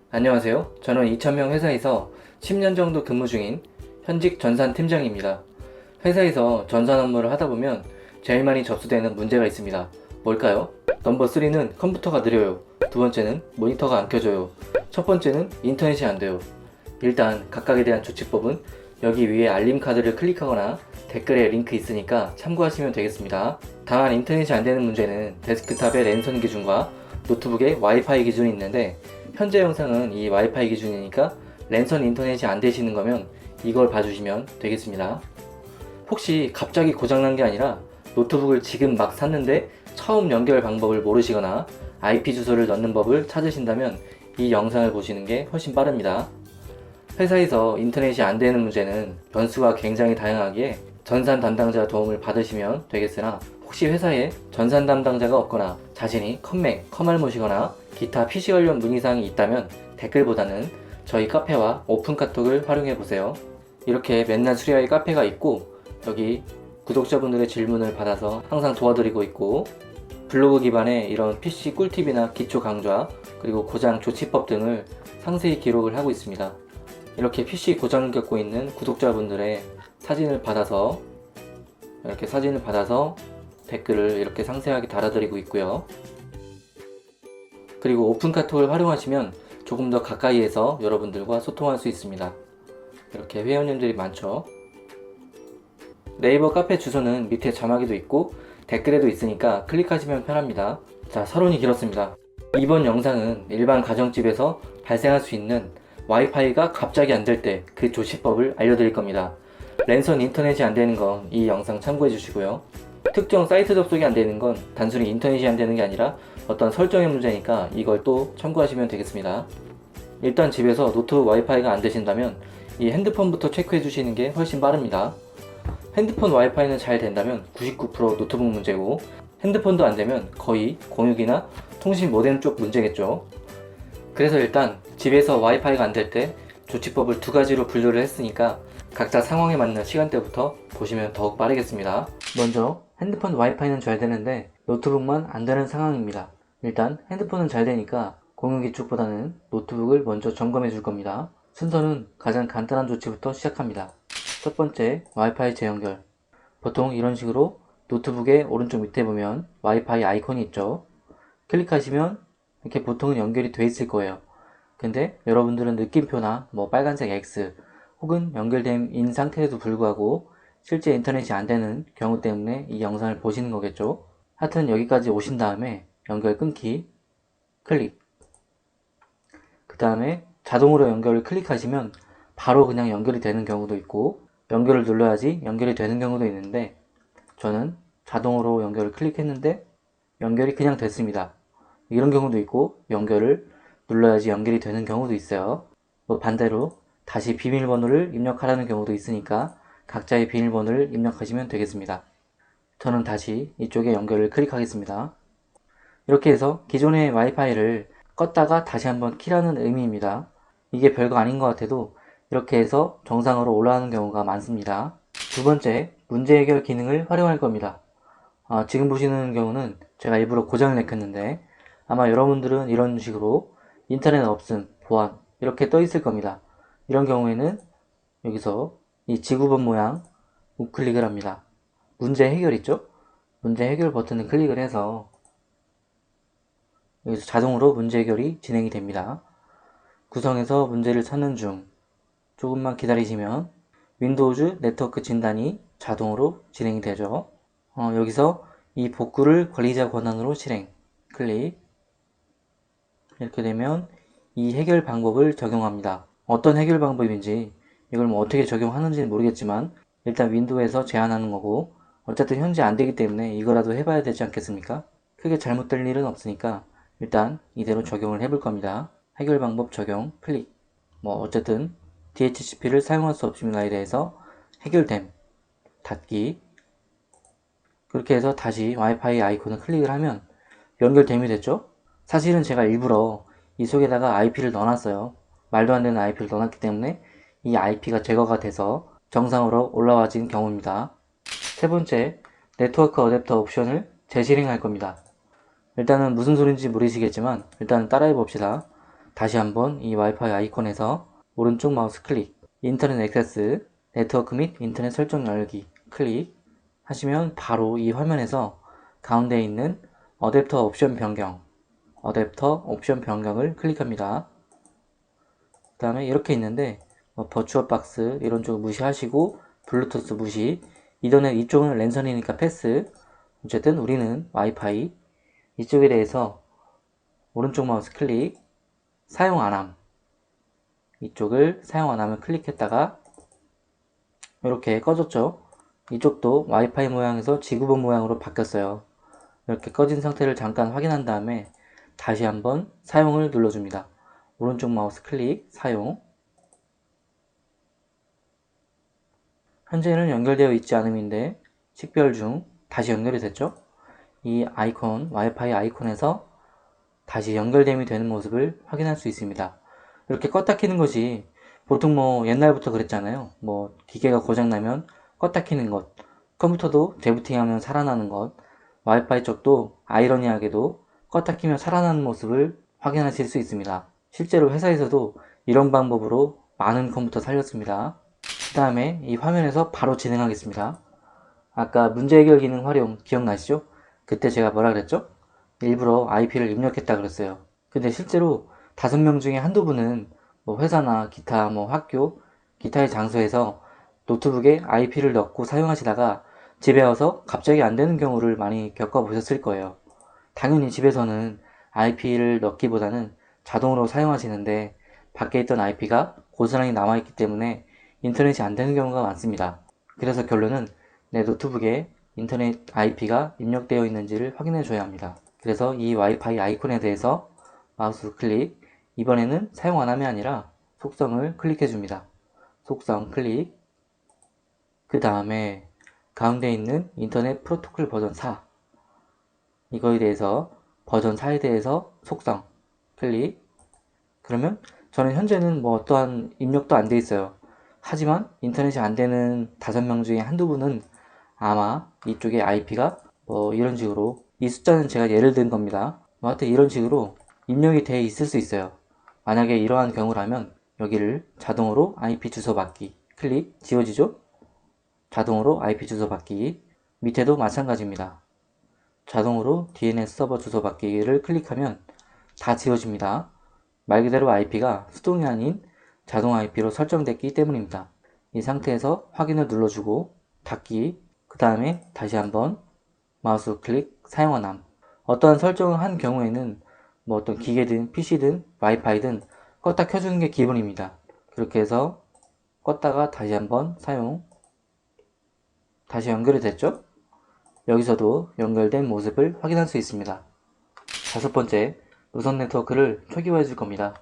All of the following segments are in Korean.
안녕하세요. 저는 2,000명 회사에서 10년 정도 근무 중인 현직 전산 팀장입니다. 회사에서 전산 업무를 하다 보면 제일 많이 접수되는 문제가 있습니다. 뭘까요? 넘버 3는 컴퓨터가 느려요. 두 번째는 모니터가 안 켜져요. 첫 번째는 인터넷이 안 돼요. 일단 각각에 대한 조치법은 여기 위에 알림 카드를 클릭하거나 댓글에 링크 있으니까 참고하시면 되겠습니다. 다만 인터넷이 안 되는 문제는 데스크탑의 랜선 기준과 노트북의 와이파이 기준이 있는데 현재 영상은 이 와이파이 기준이니까 랜선 인터넷이 안 되시는 거면 이걸 봐주시면 되겠습니다. 혹시 갑자기 고장난 게 아니라 노트북을 지금 막 샀는데 처음 연결 방법을 모르시거나 IP 주소를 넣는 법을 찾으신다면 이 영상을 보시는 게 훨씬 빠릅니다. 회사에서 인터넷이 안 되는 문제는 변수가 굉장히 다양하기에 전산 담당자 도움을 받으시면 되겠으나 혹시 회사에 전산 담당자가 없거나 자신이 컴맹, 컴알못이거나 기타 PC 관련 문의사항이 있다면 댓글보다는 저희 카페와 오픈카톡을 활용해보세요. 이렇게 맨날 수리할 카페가 있고 여기 구독자분들의 질문을 받아서 항상 도와드리고 있고 블로그 기반의 이런 PC 꿀팁이나 기초 강좌 그리고 고장 조치법 등을 상세히 기록을 하고 있습니다. 이렇게 PC 고장을 겪고 있는 구독자분들의 사진을 받아서 댓글을 이렇게 상세하게 달아드리고 있고요. 그리고 오픈카톡을 활용하시면 조금 더 가까이에서 여러분들과 소통할 수 있습니다. 이렇게 회원님들이 많죠. 네이버 카페 주소는 밑에 자막에도 있고 댓글에도 있으니까 클릭하시면 편합니다. 자, 서론이 길었습니다. 이번 영상은 일반 가정집에서 발생할 수 있는 와이파이가 갑자기 안 될 때 그 조치법을 알려드릴 겁니다. 랜선 인터넷이 안 되는 건 이 영상 참고해 주시고요. 특정 사이트 접속이 안 되는 건 단순히 인터넷이 안 되는 게 아니라 어떤 설정의 문제니까 이걸 또 참고하시면 되겠습니다. 일단 집에서 노트북 와이파이가 안 되신다면 이 핸드폰부터 체크해 주시는 게 훨씬 빠릅니다. 핸드폰 와이파이는 잘 된다면 99% 노트북 문제고 핸드폰도 안 되면 거의 공유기나 통신 모뎀 쪽 문제겠죠. 그래서 일단 집에서 와이파이가 안 될 때 조치법을 두 가지로 분류를 했으니까 각자 상황에 맞는 시간대부터 보시면 더욱 빠르겠습니다. 먼저 핸드폰 와이파이는 잘 되는데 노트북만 안 되는 상황입니다. 일단 핸드폰은 잘 되니까 공유기 쪽보다는 노트북을 먼저 점검해 줄 겁니다. 순서는 가장 간단한 조치부터 시작합니다. 첫 번째, 와이파이 재연결. 보통 이런 식으로 노트북의 오른쪽 밑에 보면 와이파이 아이콘이 있죠. 클릭하시면 이렇게 보통은 연결이 돼 있을 거예요. 근데 여러분들은 느낌표나 빨간색 X 혹은 연결됨인 상태에도 불구하고 실제 인터넷이 안 되는 경우 때문에 이 영상을 보시는 거겠죠. 하여튼 여기까지 오신 다음에 연결 끊기 클릭. 그 다음에 자동으로 연결을 클릭하시면 바로 그냥 연결이 되는 경우도 있고 연결을 눌러야지 연결이 되는 경우도 있는데 저는 자동으로 연결을 클릭했는데 연결이 그냥 됐습니다. 이런 경우도 있고 연결을 눌러야지 연결이 되는 경우도 있어요. 반대로 다시 비밀번호를 입력하라는 경우도 있으니까 각자의 비밀번호를 입력하시면 되겠습니다. 저는 다시 이쪽에 연결을 클릭하겠습니다. 이렇게 해서 기존의 와이파이를 껐다가 다시 한번 키라는 의미입니다. 이게 별거 아닌 것 같아도 이렇게 해서 정상으로 올라가는 경우가 많습니다. 두 번째, 문제 해결 기능을 활용할 겁니다. 지금 보시는 경우는 제가 일부러 고장을 냈겠는데 아마 여러분들은 이런 식으로 인터넷 없음, 보안 이렇게 떠 있을 겁니다. 이런 경우에는 여기서 이 지구본 모양 우클릭을 합니다. 문제 해결 있죠? 문제 해결 버튼을 클릭을 해서 여기서 자동으로 문제 해결이 진행이 됩니다. 구성에서 문제를 찾는 중 조금만 기다리시면 윈도우즈 네트워크 진단이 자동으로 진행이 되죠. 여기서 이 복구를 관리자 권한으로 실행 클릭. 이렇게 되면 이 해결 방법을 적용합니다. 어떤 해결 방법인지 이걸 어떻게 적용하는지는 모르겠지만 일단 윈도우에서 제한하는 거고 어쨌든 현재 안 되기 때문에 이거라도 해봐야 되지 않겠습니까? 크게 잘못될 일은 없으니까 일단 이대로 적용을 해볼 겁니다. 해결 방법 적용 클릭. 어쨌든 DHCP를 사용할 수 없음에 대해서 해결됨 닫기. 그렇게 해서 다시 와이파이 아이콘을 클릭을 하면 연결됨이 됐죠? 사실은 제가 일부러 이 속에다가 IP를 넣어놨어요. 말도 안 되는 IP를 넣어놨기 때문에 이 IP가 제거가 돼서 정상으로 올라와진 경우입니다. 세 번째, 네트워크 어댑터 옵션을 재실행할 겁니다. 일단은 무슨 소린지 모르시겠지만 일단 따라해 봅시다. 다시 한번 이 와이파이 아이콘에서 오른쪽 마우스 클릭, 인터넷 액세스, 네트워크 및 인터넷 설정 열기 클릭 하시면 바로 이 화면에서 가운데에 있는 어댑터 옵션 변경, 어댑터 옵션 변경을 클릭합니다. 그 다음에 이렇게 있는데 버추얼 박스 이런 쪽 무시하시고 블루투스 무시, 이전에 이쪽은 랜선이니까 패스. 어쨌든 우리는 와이파이 이쪽에 대해서 오른쪽 마우스 클릭, 사용 안함, 이쪽을 사용 안함을 클릭했다가 이렇게 꺼졌죠. 이쪽도 와이파이 모양에서 지구본 모양으로 바뀌었어요. 이렇게 꺼진 상태를 잠깐 확인한 다음에 다시 한번 사용을 눌러줍니다. 오른쪽 마우스 클릭, 사용. 현재는 연결되어 있지 않음인데 식별 중 다시 연결이 됐죠. 이 아이콘, 와이파이 아이콘에서 다시 연결됨이 되는 모습을 확인할 수 있습니다. 이렇게 껐다 켜는 것이 보통 옛날부터 그랬잖아요. 기계가 고장나면 껐다 켜는 것, 컴퓨터도 재부팅하면 살아나는 것, 와이파이 쪽도 아이러니하게도 껐다 켜면 살아나는 모습을 확인하실 수 있습니다. 실제로 회사에서도 이런 방법으로 많은 컴퓨터 살렸습니다. 그 다음에 이 화면에서 바로 진행하겠습니다. 아까 문제 해결 기능 활용 기억나시죠? 그때 제가 뭐라 그랬죠? 일부러 IP를 입력했다 그랬어요. 근데 실제로 5명 중에 한두 분은 회사나 기타 학교, 기타의 장소에서 노트북에 IP를 넣고 사용하시다가 집에 와서 갑자기 안 되는 경우를 많이 겪어보셨을 거예요. 당연히 집에서는 IP를 넣기보다는 자동으로 사용하시는데 밖에 있던 IP가 고스란히 남아있기 때문에 인터넷이 안 되는 경우가 많습니다. 그래서 결론은 내 노트북에 인터넷 IP가 입력되어 있는지를 확인해 줘야 합니다. 그래서 이 와이파이 아이콘에 대해서 마우스 클릭, 이번에는 사용 안함이 아니라 속성을 클릭해 줍니다. 속성 클릭, 그 다음에 가운데 있는 인터넷 프로토콜 버전 4, 이거에 대해서 버전 4에 대해서 속성 클릭. 그러면 저는 현재는 어떠한 입력도 안 돼 있어요. 하지만 인터넷이 안 되는 5명 중에 한두 분은 아마 이쪽에 IP가 이런 식으로, 이 숫자는 제가 예를 든 겁니다. 하여튼 이런 식으로 입력이 돼 있을 수 있어요. 만약에 이러한 경우라면 여기를 자동으로 IP 주소 받기 클릭, 지워지죠? 자동으로 IP 주소 받기. 밑에도 마찬가지입니다. 자동으로 DNS 서버 주소 받기를 클릭하면 다 지워집니다. 말 그대로 IP가 수동이 아닌 자동 IP로 설정됐기 때문입니다. 이 상태에서 확인을 눌러주고 닫기, 그 다음에 다시 한번 마우스 클릭, 사용 안함. 어떠한 설정을 한 경우에는 어떤 기계든 PC든 와이파이든 껐다 켜주는 게 기본입니다. 그렇게 해서 껐다가 다시 한번 사용, 다시 연결이 됐죠? 여기서도 연결된 모습을 확인할 수 있습니다. 5번째, 무선 네트워크를 초기화해 줄 겁니다.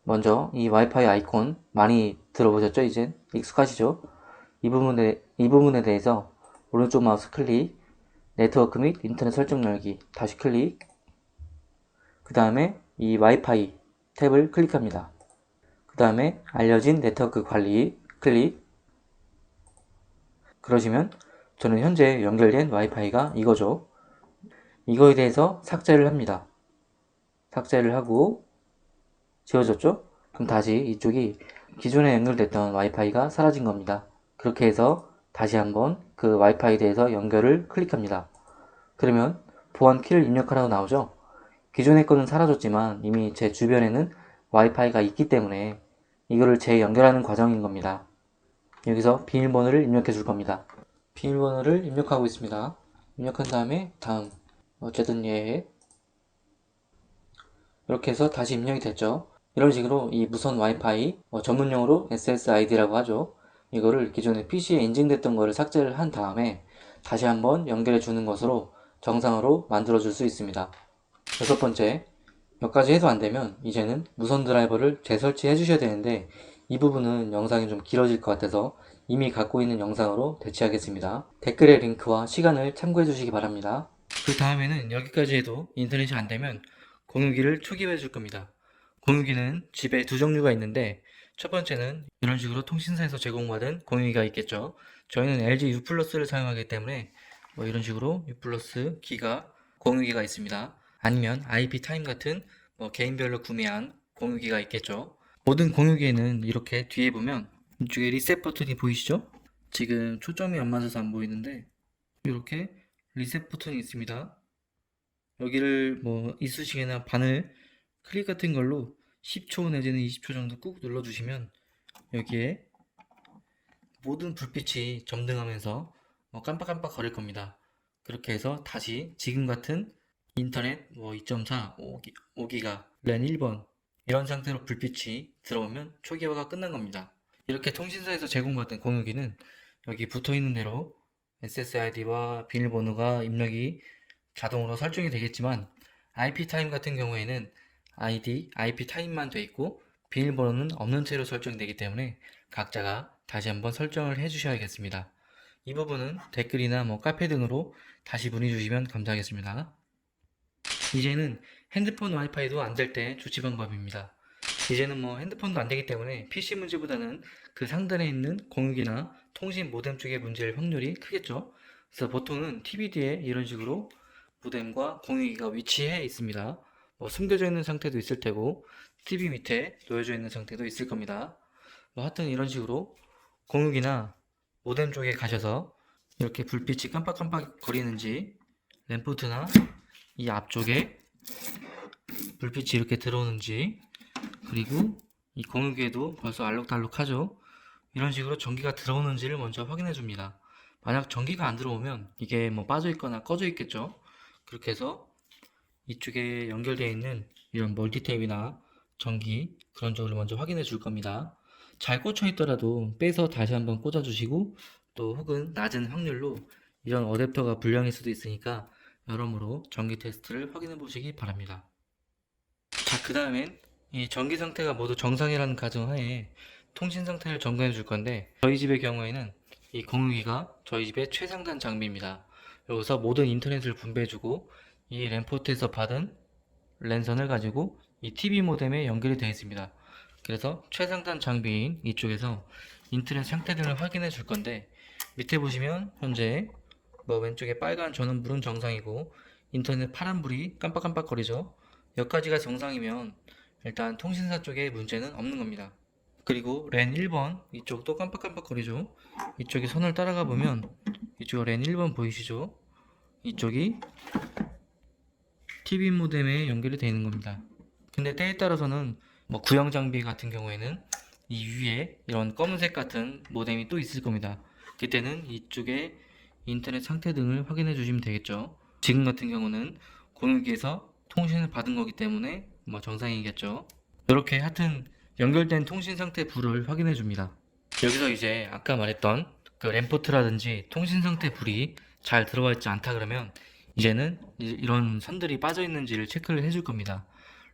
먼저 이 와이파이 아이콘 많이 들어보셨죠? 이젠 익숙하시죠? 이 부분에 대해서 오른쪽 마우스 클릭, 네트워크 및 인터넷 설정 열기 다시 클릭, 그 다음에 이 와이파이 탭을 클릭합니다. 그 다음에 알려진 네트워크 관리 클릭. 그러시면 저는 현재 연결된 와이파이가 이거죠. 이거에 대해서 삭제를 합니다. 삭제를 하고 지워졌죠? 그럼 다시 이쪽이 기존에 연결됐던 와이파이가 사라진 겁니다. 그렇게 해서 다시 한번 그 와이파이에 대해서 연결을 클릭합니다. 그러면 보안 키를 입력하라고 나오죠? 기존의 거는 사라졌지만 이미 제 주변에는 와이파이가 있기 때문에 이거를 재연결하는 과정인 겁니다. 여기서 비밀번호를 입력해 줄 겁니다. 비밀번호를 입력하고 있습니다. 입력한 다음에 다음, 어쨌든 이렇게 해서 다시 입력이 됐죠. 이런 식으로 이 무선 와이파이, 전문용어로 SSID라고 하죠. 이거를 기존에 PC에 인증됐던 거를 삭제를 한 다음에 다시 한번 연결해 주는 것으로 정상으로 만들어 줄 수 있습니다. 6번째, 몇 가지 해도 안 되면 이제는 무선 드라이버를 재설치해 주셔야 되는데 이 부분은 영상이 좀 길어질 것 같아서 이미 갖고 있는 영상으로 대체하겠습니다. 댓글의 링크와 시간을 참고해 주시기 바랍니다. 그 다음에는 여기까지 해도 인터넷이 안 되면 공유기를 초기화해 줄 겁니다. 공유기는 집에 두 종류가 있는데 첫 번째는 이런 식으로 통신사에서 제공받은 공유기가 있겠죠. 저희는 LG U+를 사용하기 때문에 이런 식으로 U+ 기가 공유기가 있습니다. 아니면 IP 타임 같은 개인별로 구매한 공유기가 있겠죠. 모든 공유기에는 이렇게 뒤에 보면 이쪽에 리셋 버튼이 보이시죠? 지금 초점이 안 맞아서 안 보이는데 이렇게 리셋 버튼이 있습니다. 여기를 뭐 이쑤시개나 바늘 클립 같은 걸로 10초 내지는 20초 정도 꾹 눌러주시면 여기에 모든 불빛이 점등하면서 깜빡깜빡 거릴 겁니다. 그렇게 해서 다시 지금 같은 인터넷 2.4, 5기가, 랜 1번 이런 상태로 불빛이 들어오면 초기화가 끝난 겁니다. 이렇게 통신사에서 제공받은 공유기는 여기 붙어있는 대로 SSID와 비밀번호가 입력이 자동으로 설정이 되겠지만 IP타임 같은 경우에는 ID, IP타임만 돼 있고 비밀번호는 없는 채로 설정되기 때문에 각자가 다시 한번 설정을 해 주셔야겠습니다. 이 부분은 댓글이나 카페 등으로 다시 문의 주시면 감사하겠습니다. 이제는 핸드폰 와이파이도 안 될 때 조치 방법입니다. 이제는 핸드폰도 안 되기 때문에 PC 문제보다는 그 상단에 있는 공유기나 통신 모뎀 쪽의 문제일 확률이 크겠죠. 그래서 보통은 TV 뒤에 이런 식으로 모뎀과 공유기가 위치해 있습니다. 숨겨져 있는 상태도 있을 테고 TV 밑에 놓여져 있는 상태도 있을 겁니다. 하여튼 이런 식으로 공유기나 모뎀 쪽에 가셔서 이렇게 불빛이 깜빡깜빡 거리는지 램포트나 이 앞쪽에 불빛이 이렇게 들어오는지 그리고 이 공유기에도 벌써 알록달록하죠. 이런 식으로 전기가 들어오는지를 먼저 확인해 줍니다. 만약 전기가 안 들어오면 이게 빠져 있거나 꺼져 있겠죠. 그렇게 해서 이쪽에 연결되어 있는 이런 멀티탭이나 전기 그런 쪽을 먼저 확인해 줄 겁니다. 잘 꽂혀 있더라도 빼서 다시 한번 꽂아 주시고 또 혹은 낮은 확률로 이런 어댑터가 불량일 수도 있으니까 여러모로 전기 테스트를 확인해 보시기 바랍니다. 자, 그 다음엔 이 전기 상태가 모두 정상이라는 가정하에 통신 상태를 점검해 줄 건데 저희 집의 경우에는 이 공유기가 저희 집의 최상단 장비입니다. 여기서 모든 인터넷을 분배해 주고 이 램포트에서 받은 랜선을 가지고 이 TV 모뎀에 연결이 되어 있습니다. 그래서 최상단 장비인 이쪽에서 인터넷 상태 등을 확인해 줄 건데 밑에 보시면 현재 왼쪽에 빨간 전원불은 정상이고 인터넷 파란불이 깜빡깜빡 거리죠. 여기까지가 정상이면 일단 통신사 쪽에 문제는 없는 겁니다. 그리고 랜 1번 이쪽도 깜빡깜빡 거리죠. 이쪽에 선을 따라가 보면 이쪽 랜 1번 보이시죠? 이쪽이 TV 모뎀에 연결이 되어 있는 겁니다. 근데 때에 따라서는 구형 장비 같은 경우에는 이 위에 이런 검은색 같은 모뎀이 또 있을 겁니다. 그때는 이쪽에 인터넷 상태 등을 확인해 주시면 되겠죠. 지금 같은 경우는 공유기에서 통신을 받은 거기 때문에 정상이겠죠. 이렇게 하여튼 연결된 통신 상태 불을 확인해 줍니다. 여기서 이제 아까 말했던 그 램포트라든지 통신 상태 불이 잘 들어와 있지 않다 그러면 이제는 이런 선들이 빠져 있는지를 체크를 해줄 겁니다.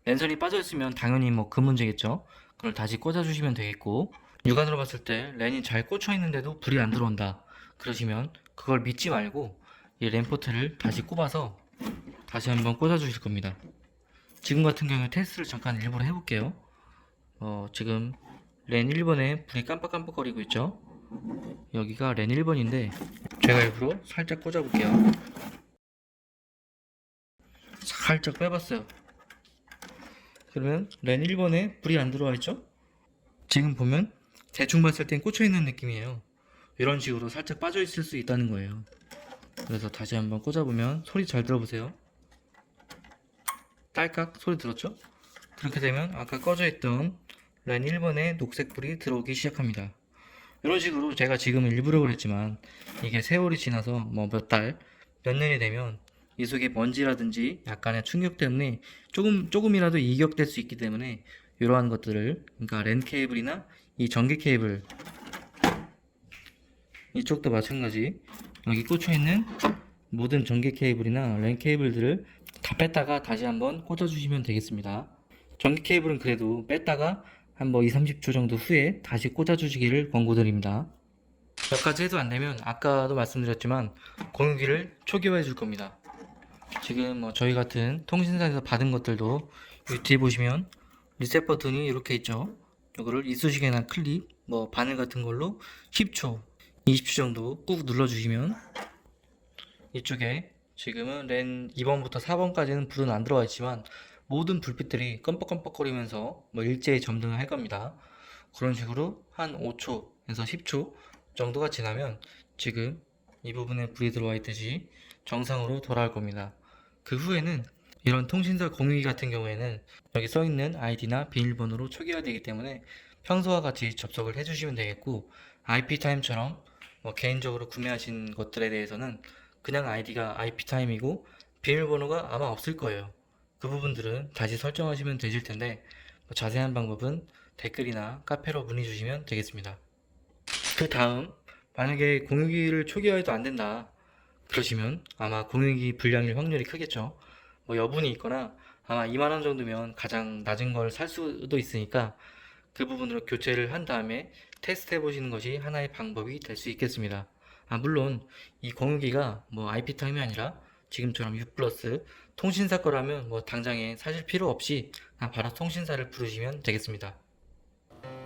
랜선이 빠져 있으면 당연히 그 문제겠죠. 그걸 다시 꽂아 주시면 되겠고 육안으로 봤을 때 랜이 잘 꽂혀 있는데도 불이 안 들어온다 그러시면 그걸 믿지 말고 이 램포트를 다시 꼽아서 다시 한번 꽂아 주실 겁니다. 지금 같은 경우에 테스트를 잠깐 일부러 해볼게요. 지금 랜 1번에 불이 깜빡깜빡거리고 있죠. 여기가 랜 1번인데 제가 일부러 살짝 꽂아 볼게요. 살짝 빼봤어요. 그러면 랜 1번에 불이 안 들어와 있죠? 지금 보면 대충 봤을 땐 꽂혀 있는 느낌이에요. 이런 식으로 살짝 빠져 있을 수 있다는 거예요. 그래서 다시 한번 꽂아보면 소리 잘 들어보세요. 딸깍 소리 들었죠? 그렇게 되면 아까 꺼져 있던 랜 1번에 녹색 불이 들어오기 시작합니다. 이런 식으로 제가 지금 일부러 그랬지만 이게 세월이 지나서 몇 달, 몇 년이 되면 이 속에 먼지라든지 약간의 충격 때문에 조금이라도 이격될 수 있기 때문에 이러한 것들을 그러니까 랜 케이블이나 이 전기 케이블 이쪽도 마찬가지 여기 꽂혀 있는 모든 전기 케이블이나 랜 케이블들을 다 뺐다가 다시 한번 꽂아 주시면 되겠습니다. 전기 케이블은 그래도 뺐다가 한 2-30초 정도 후에 다시 꽂아 주시기를 권고드립니다. 몇 가지 해도 안 되면 아까도 말씀드렸지만 공유기를 초기화해 줄 겁니다. 지금 저희 같은 통신사에서 받은 것들도 여기 뒤에 보시면 리셋 버튼이 이렇게 있죠. 이거를 이쑤시개나 클립 바늘 같은 걸로 10초 20초 정도 꾹 눌러주시면 이쪽에 지금은 랜 2번부터 4번까지는 불은 안 들어와 있지만 모든 불빛들이 껌뻑껌뻑거리면서 뭐 일제히 점등을 할 겁니다. 그런 식으로 한 5초에서 10초 정도가 지나면 지금 이 부분에 불이 들어와 있듯이 정상으로 돌아올 겁니다. 그 후에는 이런 통신사 공유기 같은 경우에는 여기 써있는 아이디나 비밀번호로 초기화되기 때문에 평소와 같이 접속을 해주시면 되겠고, IP타임처럼 뭐 개인적으로 구매하신 것들에 대해서는 그냥 아이디가 IP타임이고 비밀번호가 아마 없을 거예요. 그 부분들은 다시 설정하시면 되실 텐데, 뭐 자세한 방법은 댓글이나 카페로 문의 주시면 되겠습니다. 그 다음, 만약에 공유기를 초기화해도 안 된다 그러시면 아마 공유기 불량일 확률이 크겠죠. 뭐 여분이 있거나 아마 2만원 정도면 가장 낮은 걸 살 수도 있으니까 그 부분으로 교체를 한 다음에 테스트 해 보시는 것이 하나의 방법이 될 수 있겠습니다. 물론 이 공유기가 뭐 IP타임이 아니라 지금처럼 U 플러스 통신사 거라면 뭐 당장에 사실 필요 없이 바로 통신사를 부르시면 되겠습니다.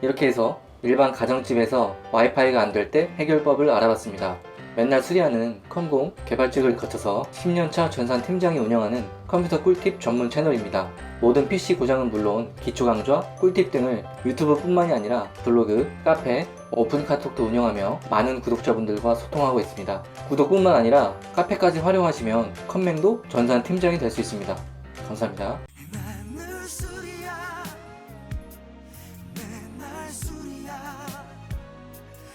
이렇게 해서 일반 가정집에서 와이파이가 안 될 때 해결법을 알아봤습니다. 맨날 수리하는 컴공 개발직을 거쳐서 10년차 전산 팀장이 운영하는 컴퓨터 꿀팁 전문 채널입니다. 모든 PC 고장은 물론 기초 강좌, 꿀팁 등을 유튜브뿐만이 아니라 블로그, 카페, 오픈 카톡도 운영하며 많은 구독자분들과 소통하고 있습니다. 구독뿐만 아니라 카페까지 활용하시면 컴맹도 전산 팀장이 될 수 있습니다. 감사합니다.